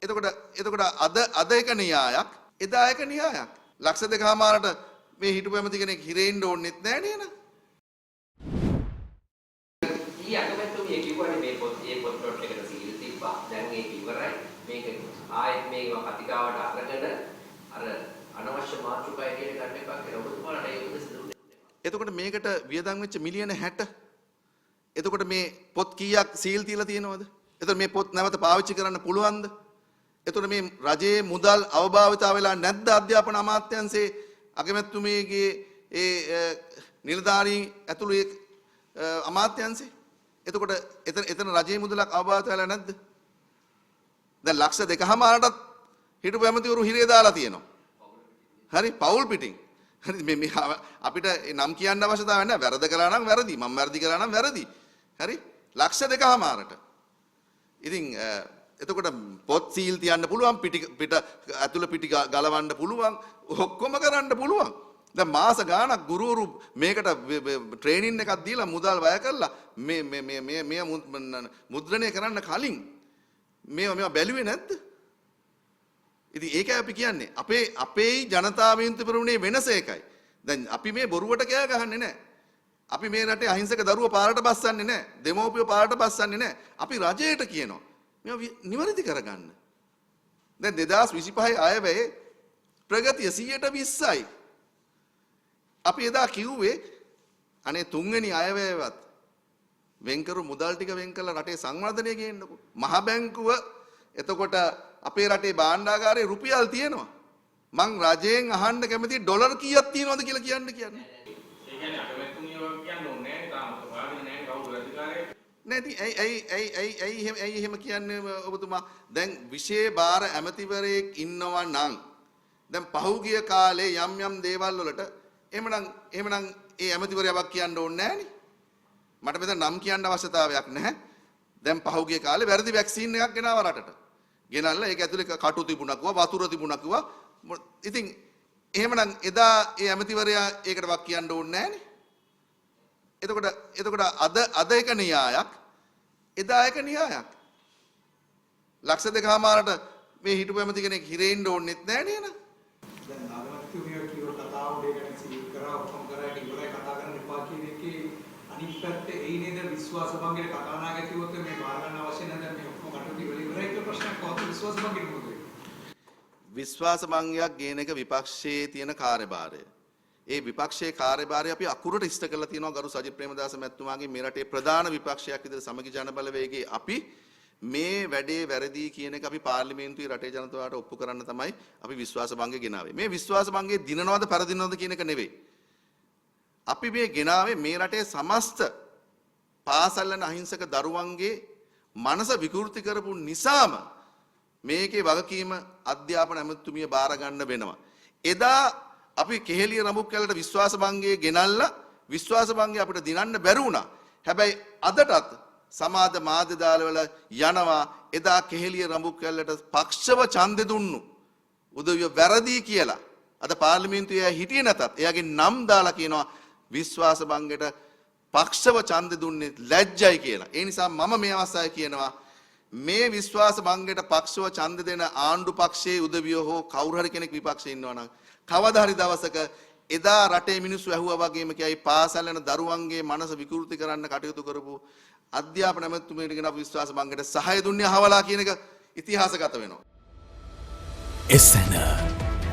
එතකොට අද එක න්‍යායක් එදා එක න්‍යායක්. ලක්ෂ දෙකමාරට මේ හිටපු ඇමති කෙනෙක් හිරෙන්න ඕනෙත් නෑ නේද? ඊ අකමැතුමිය කිව්වනේ මේ පොත් ප්ලොට් එකට සීල් තිබ්බා. දැන් ඒක ඉවරයි. මේක ආයෙත් මේවා කතිකාවට අරගෙන අර අනවශ්‍ය මාතෘකා එකට ගන්න එපා කියලා ඔබතුමාලට ඒක උදෙස් දුන්නේ. එතකොට මේකට වියදම් වෙච්ච මිලියන 60. එතකොට මේ පොත් කීයක් සීල් තියලා තියෙනවද? එතකොට මේ පොත් නැවත පාවිච්චි කරන්න පුළුවන්ද? එතකොට මේ රජයේ මුදල් අවභාවිතා වෙලා නැද්ද අධ්‍යාපන අමාත්‍යාංශයේ අගමැතිතුමියගේ ඒ නිලධාරීන් ඇතුළු අමාත්‍යාංශේ? එතකොට එතන රජයේ මුදලක් අවභාවිත වෙලා නැද්ද? දැන් ලක්ෂ 2කමාරටත් හිටපු ඇමතිවරු හිරේ දාලා තියෙනවා. හරි පවුල් පිටින්. හරි මේ අපිට නම් කියන්න අවශ්‍යතාවයක් නැහැ. වැරද්ද කළා නම් වැරදි. මම වැරදි කළා නම් වැරදි. හරි ලක්ෂ 2කමාරට. ඉතින් එතකොට පොත් සීල් තියන්න පුළුවන් පිට ඇතුළ පිටි ගලවන්න පුළුවන් ඔක්කොම කරන්න පුළුවන්. දැන් මාස ගාණක් ගුරුවරු මේකට ට්‍රේනින් එකක් දීලා මුදල් වැය කරලා මේ මුද්‍රණය කරන්න කලින් මේවා බැලුවේ නැද්ද? ඉතින් ඒකයි අපි කියන්නේ අපේ ජනතා විමුක්ති පෙරමුණේ වෙනස ඒකයි. දැන් අපි මේ බොරුවට කෑ ගහන්නේ නැහැ. අපි මේ රටේ අහිංසක දරුවෝ පාරට බස්සන්නේ නැහැ. දෙමව්පියෝ පාරට බස්සන්නේ නැහැ. අපි රජයට කියනවා මේවා නිවැරදි කරගන්න. දැන් 2025 අයවැයේ ප්‍රගතිය 120යි. අපි එදා කිව්වේ අනේ තුන්වෙනි අයවැයවත් වෙන්කරු මුදල් ටික වෙන් කරලා රටේ සංවර්ධනය ගේන්නකෝ. මහ බැංකුව එතකොට අපේ රටේ භාණ්ඩාගාරයේ රුපියල් තියෙනවා. මං රජයෙන් අහන්න කැමති ඩොලර් කීයක් තියෙනවද කියලා කියන්නේ. ඒ කියන්නේ අකමැතුමිය වගේ කියන්න ඕනේ නැහැ තාම. වාදින නැහැ කවුරු අධිකාරිය. නැති ඇයි එහෙම කියන්නේ ඔබතුමා? දැන් විශේෂ බාර ඇමතිවරයෙක් ඉන්නවා නම් දැන් පහුගිය කාලේ යම් දේවල් වලට එහෙමනම් ඒ ඇමතිවරයාවක් කියන්න ඕනේ නැහනේ. මට මෙතන නම් කියන්න අවශ්‍යතාවයක් නැහැ. දැන් පහුගිය කාලේ වැරදි වැක්සින් එකක් ගෙනාවා රටට. ගෙනල්ලා ඒක ඇතුලේ කටු තිබුණා කිව්වා වතුර තිබුණා කිව්වා. ඉතින් එහෙමනම් එදා ඒ ඇමතිවරයා ඒකට වක් කියන්න ඕනේ නැහනේ. එතකොට අද එක න්‍යායක් එදා එක න්‍යායක්. ලක්ෂ දෙකමාරට මේ හිටපු ඇමති කෙනෙක් හිරෙන්න ඕනෙත් නැහැ නේද? දැන් නාගමතුමිය කියව කතාව දෙකෙන් සීල් කරා ඔක්කොම කරා ඉවරයි කතා කරන්න එපා කියන එකේ අනිත් පැත්තේ ඒ නේද විශ්වාස භංගයට කතා නාගතිවොත් මේ බාර ගන්න අවශ්‍ය නැහැ මේ ඔක්කොම කටයුතු ඉවරයි කියලා ප්‍රශ්නයක් කොහොමද විශ්වාස භංගයට මොකද වෙන්නේ? විශ්වාස භංගයක් ගේන එක විපක්ෂයේ තියෙන කාර්යභාරය. ඒ විපක්ෂයේ කාර්යභාරය අපි අකුරට ඉෂ්ට කරලා තියෙනවා ගරු සජිත් ප්‍රේමදාස මැතිතුමාගේ මේ රටේ ප්‍රධාන විපක්ෂයක් විදිහට සමගි ජන බලවේගයේ අපි මේ වැඩේ වැරදි කියන එක අපි පාර්ලිමේන්තුවේ රටේ ජනතාවට ඔප්පු කරන්න තමයි අපි විශ්වාස භංගය ගෙනාවේ. මේ විශ්වාස භංගයේ දිනනවද පරදිනවද කියන එක නෙවෙයි. අපි මේ ගෙනාවේ මේ රටේ සමස්ත පාසල් යන අහිංසක දරුවන්ගේ මනස විකෘති කරපු නිසාම මේකේ වගකීම අධ්‍යාපන ඇමතුමිය බාර ගන්න වෙනවා. එදා අපි කෙහෙලිය රඹුක් කැලට විශ්වාස භංගයේ ගෙනල්ලා විශ්වාස භංගය අපිට දිනන්න බැරි වුණා. හැබැයි අදටත් සමාජ මාධ්‍ය දාලවල යනවා එදා කෙහෙලිය රඹුක් කැලට පක්ෂව ඡන්දෙ දුන්නු උදවිය වැරදි කියලා. අද පාර්ලිමේන්තුවේ හිටියේ නැතත් එයාගේ නම් දාලා කියනවා විශ්වාස භංගයට පක්ෂව ඡන්දෙ දුන්නේ ලැජ්ජයි කියලා. ඒ නිසා මම මේ අවස්ථාවේ කියනවා මේ විශ්වාස භංගයට පක්ෂව ඡන්ද දෙන ආණ්ඩු පක්ෂයේ උදවිය හෝ කවුරු හරි කෙනෙක් විපක්ෂයේ ඉන්නවා නම් කවදා හරි දවසක එදා රටේ මිනිස්සු ඇහුවා වගේම කියයි පාසල් යන දරුවන්ගේ මනස විකෘති කරන්න කටයුතු කරපු අධ්‍යාපන ඇමතුමියට ගෙන විශ්වාස භංගයට සහාය දුන්නේ අහවලා කියන එක ඉතිහාසගත වෙනවා. එසැන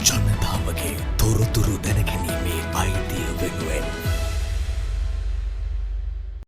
ජනතාවගේ තොරතුරු දැනගෙන